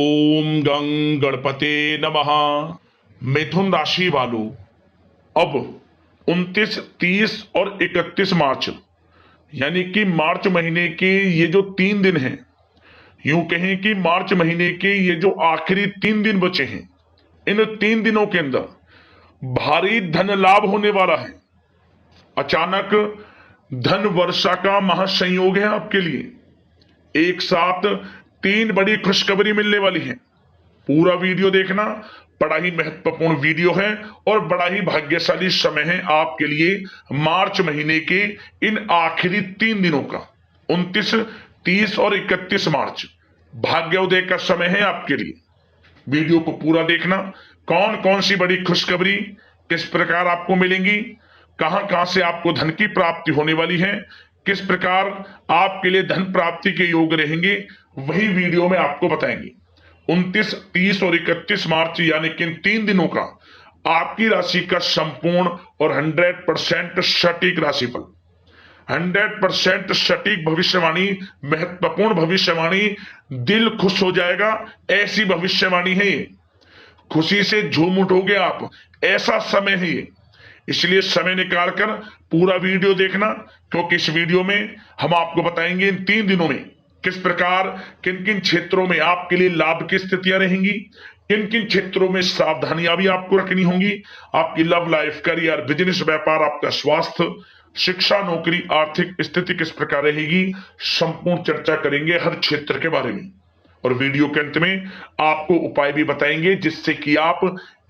ओम गं गणपते नमः। मिथुन राशि वालों, अब 29, 30 और 31 मार्च यानी कि मार्च महीने के ये जो 3 दिन हैं, यूं कहें कि मार्च महीने के ये जो आखिरी 3 दिन बचे हैं, इन 3 दिनों के अंदर भारी धन लाभ होने वाला है। अचानक धन वर्षा का महासंयोग है आपके लिए। एक साथ 3 बड़ी खुशखबरी मिलने वाली है। पूरा वीडियो देखना, बड़ा ही महत्वपूर्ण वीडियो है और बड़ा ही भाग्यशाली समय है आपके लिए। मार्च महीने के इन आखिरी 3 दिनों का 29, 30 और 31 मार्च भाग्योदय का समय है आपके लिए। वीडियो को पूरा देखना। कौन कौन सी बड़ी खुशखबरी किस प्रकार आपको मिलेंगी, कहां कहां से आपको धन की प्राप्ति होने वाली है, किस प्रकार आपके लिए धन प्राप्ति के योग रहेंगे, वही वीडियो में आपको बताएंगे। 29, 30 और 31 मार्च यानी कि इन 3 दिनों का आपकी राशि का संपूर्ण और 100% सटीक राशिफल, 100% सटीक भविष्यवाणी, महत्वपूर्ण भविष्यवाणी, दिल खुश हो जाएगा ऐसी भविष्यवाणी है ये। खुशी से झूम उठोगे आप, ऐसा समय है ये। इसलिए समय निकालकर पूरा वीडियो देखना, क्योंकि इस वीडियो में हम आपको बताएंगे इन 3 दिनों में किस प्रकार किन किन क्षेत्रों में आपके लिए लाभ की स्थितियां रहेंगी, किन किन क्षेत्रों में सावधानियां भी आपको रखनी होंगी। आपकी लव लाइफ, करियर, बिजनेस, व्यापार, आपका स्वास्थ्य, शिक्षा, नौकरी, आर्थिक स्थिति किस प्रकार रहेगी, संपूर्ण चर्चा करेंगे हर क्षेत्र के बारे में। और वीडियो के अंत में आपको उपाय भी बताएंगे जिससे कि आप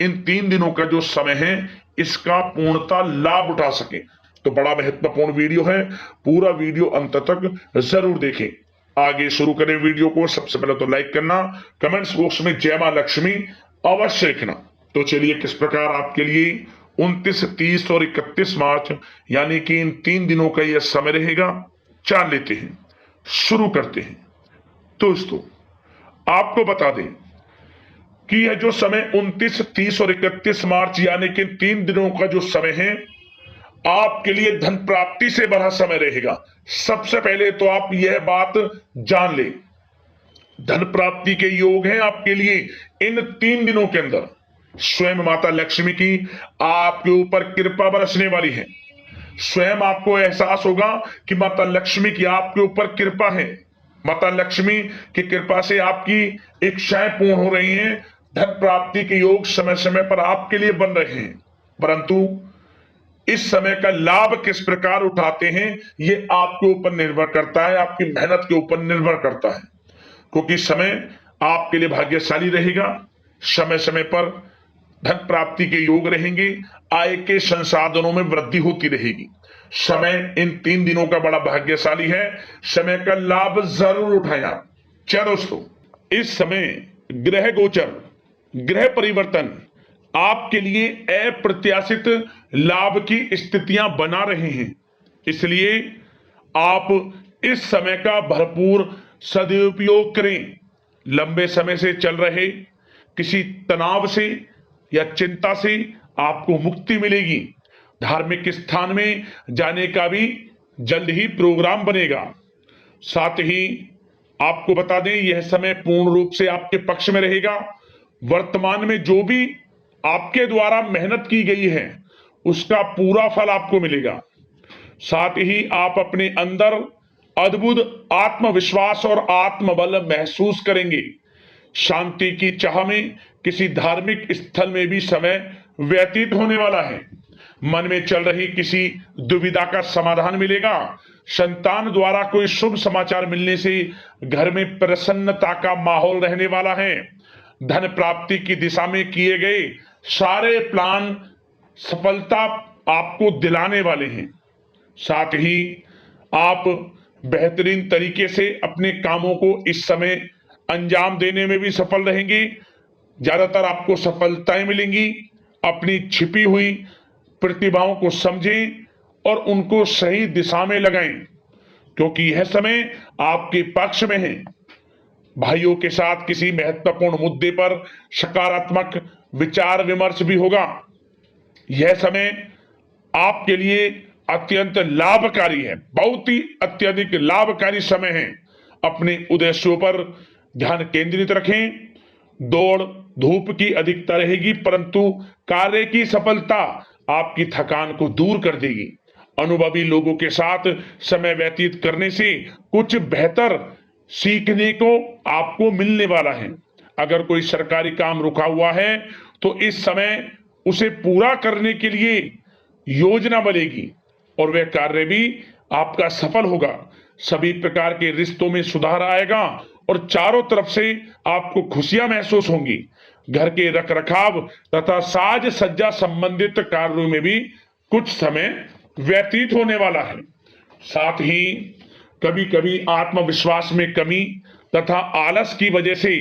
इन 3 दिनों का जो समय है इसका पूर्णता लाभ उठा सके। तो बड़ा महत्वपूर्ण वीडियो है, पूरा वीडियो अंत तक जरूर देखें। आगे शुरू करें वीडियो को। सबसे पहले तो लाइक करना, कमेंट्स बॉक्स में जय मां लक्ष्मी अवश्य लिखना। तो चलिए किस प्रकार आपके लिए 29, 30 और 31 मार्च यानी कि इन 3 दिनों का यह समय रहेगा, जान लेते हैं। शुरू करते हैं। दोस्तों, आपको बता दें कि यह जो समय 29, 30 और 31 मार्च यानी कि 3 दिनों का जो समय है आपके लिए धन प्राप्ति से भरा समय रहेगा। सबसे पहले तो आप यह बात जान ले, धन प्राप्ति के योग हैं आपके लिए इन 3 दिनों के अंदर। स्वयं माता लक्ष्मी की आपके ऊपर कृपा बरसने वाली है। स्वयं आपको एहसास होगा कि माता लक्ष्मी की आपके ऊपर कृपा है। माता लक्ष्मी की कृपा से आपकी इच्छाएं पूर्ण हो रही हैं। धन प्राप्ति के योग समय समय पर आपके लिए बन रहे हैं, परंतु इस समय का लाभ किस प्रकार उठाते हैं ये आपके ऊपर निर्भर करता है, आपकी मेहनत के ऊपर निर्भर करता है। क्योंकि समय आपके लिए भाग्यशाली रहेगा। समय समय पर धन प्राप्ति के योग रहेंगे, आय के संसाधनों में वृद्धि होती रहेगी। समय इन 3 दिनों का बड़ा भाग्यशाली है। समय का लाभ जरूर उठाएं आप। क्या दोस्तों, इस समय ग्रह गोचर, ग्रह परिवर्तन आपके लिए अप्रत्याशित लाभ की स्थितियां बना रहे हैं। इसलिए आप इस समय का भरपूर सदुपयोग करें। लंबे समय से चल रहे किसी तनाव से या चिंता से आपको मुक्ति मिलेगी। धार्मिक स्थान में जाने का भी जल्द ही प्रोग्राम बनेगा। साथ ही आपको बता दें यह समय पूर्ण रूप से आपके पक्ष में रहेगा। वर्तमान में जो भी आपके द्वारा मेहनत की गई है उसका पूरा फल आपको मिलेगा। साथ ही आप अपने अंदर अद्भुत आत्मविश्वास और आत्मबल महसूस करेंगे। शांति की चाह में किसी धार्मिक स्थल में भी समय व्यतीत होने वाला है। मन में चल रही किसी दुविधा का समाधान मिलेगा। संतान द्वारा कोई शुभ समाचार मिलने से घर में प्रसन्नता का माहौल रहने वाला है। धन प्राप्ति की दिशा में किए गए सारे प्लान सफलता आपको दिलाने वाले हैं। साथ ही आप बेहतरीन तरीके से अपने कामों को इस समय अंजाम देने में भी सफल रहेंगे। ज्यादातर आपको सफलताएं मिलेंगी। अपनी छिपी हुई प्रतिभाओं को समझें और उनको सही दिशा में लगाएं, क्योंकि यह समय आपके पक्ष में है। भाइयों के साथ किसी महत्वपूर्ण मुद्दे पर सकारात्मक विचार विमर्श भी होगा। यह समय आपके लिए अत्यंत लाभकारी है, बहुत ही अत्यधिक लाभकारी समय है। अपने उद्देश्यों पर ध्यान केंद्रित रखें। दौड़ धूप की अधिकता रहेगी, परंतु कार्य की सफलता आपकी थकान को दूर कर देगी। अनुभवी लोगों के साथ समय व्यतीत करने से कुछ बेहतर सीखने को आपको मिलने वाला है। अगर कोई सरकारी काम रुका हुआ है तो इस समय उसे पूरा करने के लिए योजना बनेगी और वह कार्य भी आपका सफल होगा। सभी प्रकार के रिश्तों में सुधार आएगा और चारों तरफ से आपको खुशियां महसूस होंगी। घर के रखरखाव तथा साज सज्जा संबंधित कार्यों में भी कुछ समय व्यतीत होने वाला है। साथ ही कभी कभी आत्मविश्वास में कमी तथा आलस की वजह से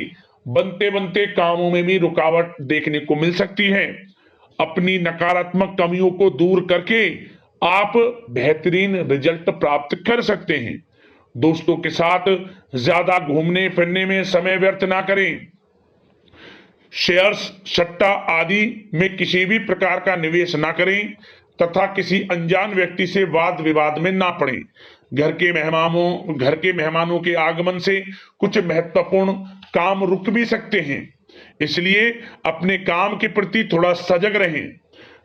बनते बनते कामों में भी रुकावट देखने को मिल सकती है। अपनी नकारात्मक कमियों को दूर करके आप बेहतरीन रिजल्ट प्राप्त कर सकते हैं। दोस्तों के साथ ज्यादा घूमने फिरने में समय व्यर्थ ना करें। शेयर्स सट्टा आदि में किसी भी प्रकार का निवेश ना करें तथा किसी अनजान व्यक्ति से वाद विवाद में ना पड़ें। घर के मेहमानों के आगमन से कुछ महत्वपूर्ण काम रुक भी सकते हैं, इसलिए अपने काम के प्रति थोड़ा सजग रहें।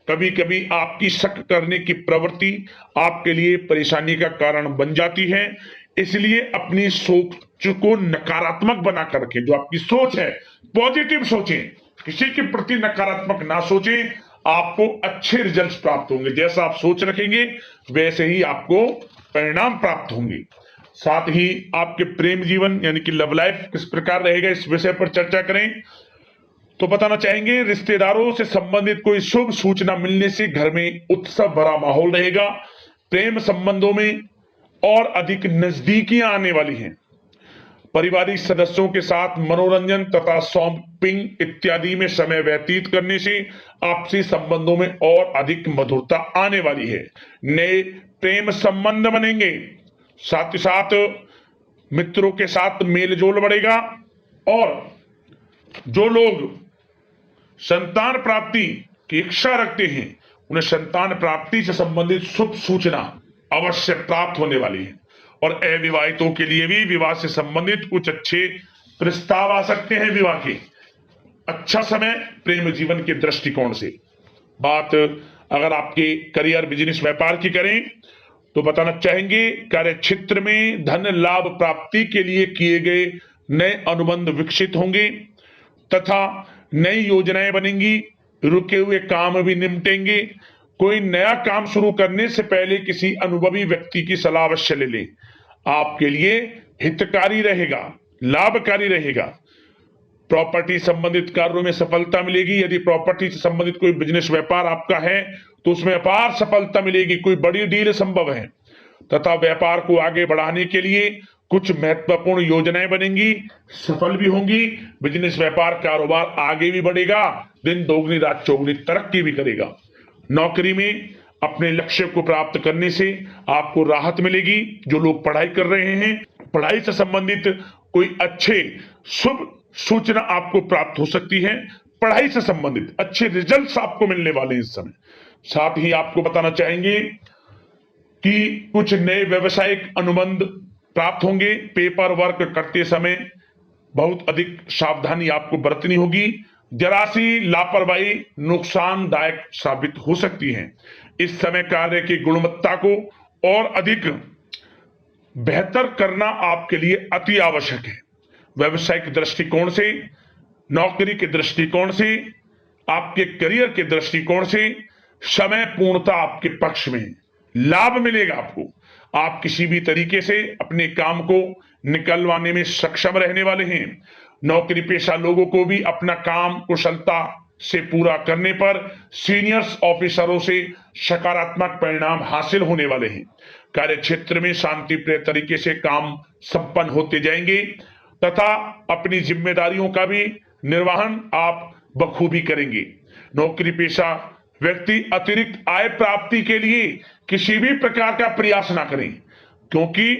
कभी कभी आपकी शक करने की प्रवृत्ति आपके लिए परेशानी का कारण बन जाती है, इसलिए अपनी सोच को नकारात्मक बनाकर रखें। जो आपकी सोच है पॉजिटिव सोचें, किसी के प्रति नकारात्मक ना सोचें। आपको अच्छे रिजल्ट्स प्राप्त होंगे। जैसा आप सोच रखेंगे वैसे ही आपको परिणाम प्राप्त होंगे। साथ ही आपके प्रेम जीवन यानी कि लव लाइफ किस प्रकार रहेगा, इस विषय पर चर्चा करें। तो बताना चाहेंगे, रिश्तेदारों से संबंधित कोई शुभ सूचना मिलने से घर में उत्सव भरा माहौल रहेगा। प्रेम संबंधों में और अधिक नजदीकियां आने वाली हैं। पारिवारिक सदस्यों के साथ मनोरंजन तथा शॉपिंग इत्यादि में समय व्यतीत करने से आपसी संबंधों में और अधिक मधुरता आने वाली है। नए प्रेम संबंध बनेंगे। साथ ही साथ मित्रों के साथ मेल जोल बढ़ेगा और जो लोग संतान प्राप्ति की इच्छा रखते हैं उन्हें संतान प्राप्ति से संबंधित शुभ सूचना अवश्य प्राप्त होने वाली है। और अविवाहितों के लिए भी विवाह से संबंधित कुछ अच्छे प्रस्ताव आ सकते हैं। विवाह के अच्छा समय प्रेम जीवन के दृष्टिकोण से। बात अगर आपके करियर बिजनेस व्यापार की करें तो बताना चाहेंगे, कार्य क्षेत्र में धन लाभ प्राप्ति के लिए किए गए नए अनुबंध विकसित होंगे तथा नई योजनाएं बनेंगी। रुके हुए काम भी निपटेंगे। कोई नया काम शुरू करने से पहले किसी अनुभवी व्यक्ति की सलाह अवश्य ले लें। आपके लिए हितकारी रहेगा, लाभकारी रहेगा। प्रॉपर्टी संबंधित कार्यों में सफलता मिलेगी। यदि प्रॉपर्टी से संबंधित कोई बिजनेस व्यापार आपका है तो उसमें अपार सफलता मिलेगी। कोई बड़ी डील संभव है तथा व्यापार को आगे बढ़ाने के लिए कुछ महत्वपूर्ण योजनाएं बनेंगी, सफल भी होंगी। बिजनेस व्यापार कारोबार आगे भी बढ़ेगा, दिन दोगुनी रात चौगुनी तरक्की भी करेगा। नौकरी में अपने लक्ष्य को प्राप्त करने से आपको राहत मिलेगी। जो लोग पढ़ाई कर रहे हैं, पढ़ाई से संबंधित कोई अच्छे शुभ सूचना आपको प्राप्त हो सकती है। पढ़ाई से संबंधित अच्छे रिजल्ट्स आपको मिलने वाले हैं इस समय। साथ ही आपको बताना चाहेंगे कि कुछ नए व्यवसायिक अनुबंध प्राप्त होंगे। पेपर वर्क करते समय बहुत अधिक सावधानी आपको बरतनी होगी। जरा सी लापरवाही नुकसानदायक साबित हो सकती है। इस समय कार्य की गुणवत्ता को और अधिक बेहतर करना आपके लिए अति आवश्यक है। व्यवसायिक दृष्टिकोण से, नौकरी के दृष्टिकोण से, आपके करियर के दृष्टिकोण से समय पूर्णता आपके पक्ष में है। लाभ मिलेगा आपको। आप किसी भी तरीके से अपने काम को निकलवाने में सक्षम रहने वाले हैं। नौकरी पेशा लोगों को भी अपना काम कुशलता से पूरा करने पर सीनियर्स ऑफिसरों से सकारात्मक परिणाम हासिल होने वाले हैं। कार्य क्षेत्र में शांतिप्रिय तरीके से काम संपन्न होते जाएंगे तथा अपनी जिम्मेदारियों का भी निर्वहन आप बखूबी करेंगे। नौकरी पेशा व्यक्ति अतिरिक्त आय प्राप्ति के लिए किसी भी प्रकार का प्रयास ना करें, क्योंकि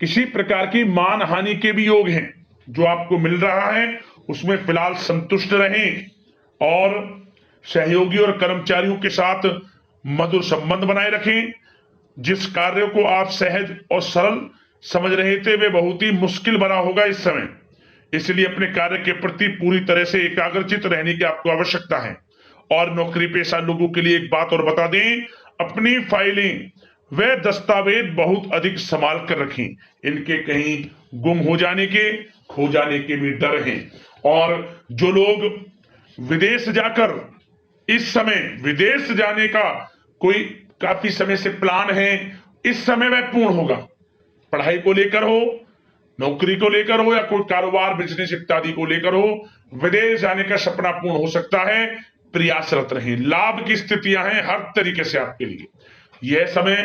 किसी प्रकार की मान हानि के भी योग हैं। जो आपको मिल रहा है उसमें फिलहाल संतुष्ट रहें और सहयोगी और कर्मचारियों के साथ मधुर संबंध बनाए रखें। जिस कार्य को आप सहज और सरल समझ रहे थे वे बहुत ही मुश्किल बना होगा इस समय, इसलिए अपने कार्य के प्रति पूरी तरह से एकाग्रचित रहने की आपको आवश्यकता है। और नौकरी पेशा लोगों के लिए एक बात और बता दें, अपनी फाइलें वे दस्तावेज बहुत अधिक संभाल कर रखें। इनके कहीं गुम हो जाने के, खो जाने के भी डर हैं। और जो लोग विदेश जाकर इस समय विदेश जाने का कोई काफी समय से प्लान है, इस समय वह पूर्ण होगा। पढ़ाई को लेकर हो, नौकरी को लेकर हो, या कोई कारोबार बिजनेस इत्यादि को लेकर हो, विदेश जाने का सपना पूर्ण हो सकता है। प्रयासरत रहें। लाभ की स्थितियां हैं हर तरीके से आपके लिए। यह समय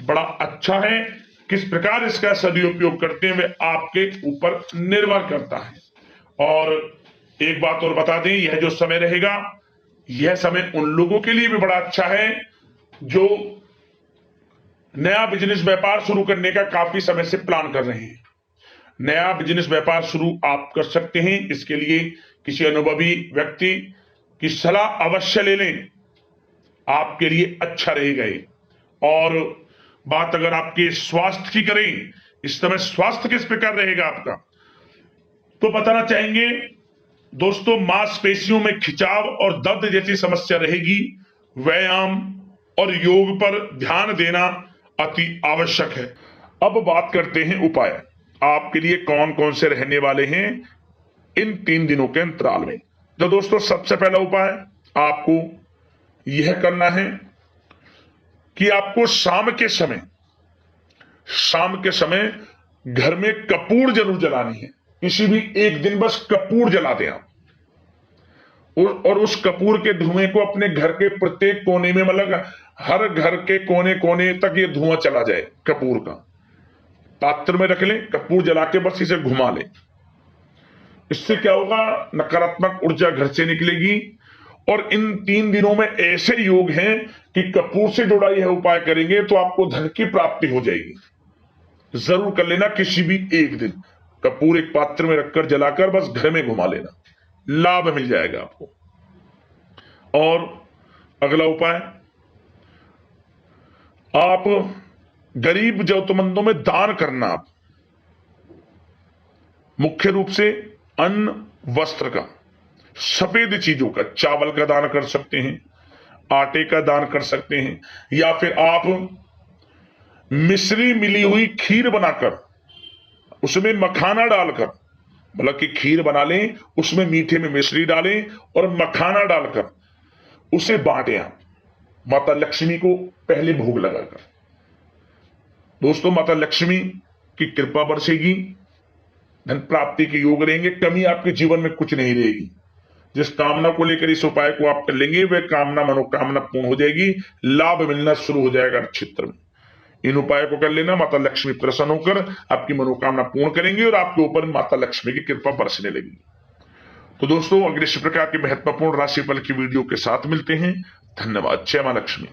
बड़ा अच्छा है। किस प्रकार इसका सदुपयोग करते हैं वे आपके ऊपर निर्भर करता है। और एक बात और बता दें, यह जो समय रहेगा, यह समय उन लोगों के लिए भी बड़ा अच्छा है जो नया बिजनेस व्यापार शुरू करने का काफी समय से प्लान कर रहे हैं। नया बिजनेस व्यापार शुरू आप कर सकते हैं। इसके लिए किसी अनुभवी व्यक्ति की सलाह अवश्य ले लें, आपके लिए अच्छा रहेगा ये। और बात अगर आपके स्वास्थ्य की करें, इस समय स्वास्थ्य किस प्रकार रहेगा आपका, तो बताना चाहेंगे दोस्तों, मांसपेशियों में खिंचाव और दर्द जैसी समस्या रहेगी। व्यायाम और योग पर ध्यान देना अति आवश्यक है। अब बात करते हैं उपाय, आपके लिए कौन कौन से रहने वाले हैं इन 3 दिनों के अंतराल में। तो दोस्तों, सबसे पहला उपाय आपको यह करना है कि आपको शाम के समय घर में कपूर जरूर जलानी है। किसी भी एक दिन बस कपूर जला दें आप, और उस कपूर के धुएं को अपने घर के प्रत्येक कोने में, मतलब हर घर के कोने कोने तक ये धुआं चला जाए। कपूर का पात्र में रख लें, कपूर जला के बस इसे घुमा लें। इससे क्या होगा, नकारात्मक ऊर्जा घर से निकलेगी। और इन 3 दिनों में ऐसे योग हैं कि कपूर से जुड़ा यह उपाय करेंगे तो आपको धन की प्राप्ति हो जाएगी। जरूर कर लेना। किसी भी एक दिन कपूर एक पात्र में रखकर जलाकर बस घर में घुमा लेना, लाभ मिल जाएगा आपको। और अगला उपाय, आप गरीब जरूरतमंदों में दान करना। आप मुख्य रूप से अन्न, वस्त्र का, सफेद चीजों का, चावल का दान कर सकते हैं, आटे का दान कर सकते हैं, या फिर आप मिश्री मिली हुई खीर बनाकर उसमें मखाना डालकर, मतलब कि खीर बना लें, उसमें मीठे में मिश्री डालें और मखाना डालकर उसे बांटें आप माता लक्ष्मी को पहले भोग लगाकर। दोस्तों, माता लक्ष्मी की कृपा बरसेगी, धन प्राप्ति के योग रहेंगे, कमी आपके जीवन में कुछ नहीं रहेगी। जिस कामना को लेकर इस उपाय को आप कर लेंगे वह कामना मनोकामना पूर्ण हो जाएगी, लाभ मिलना शुरू हो जाएगा क्षेत्र में। इन उपायों को कर लेना, माता लक्ष्मी प्रसन्न होकर आपकी मनोकामना पूर्ण करेंगे और आपके ऊपर माता लक्ष्मी की कृपा बरसने लगेगी। तो दोस्तों, अगले इस प्रकार के महत्वपूर्ण राशिफल की वीडियो के साथ मिलते हैं। धन्यवाद। जय मां लक्ष्मी।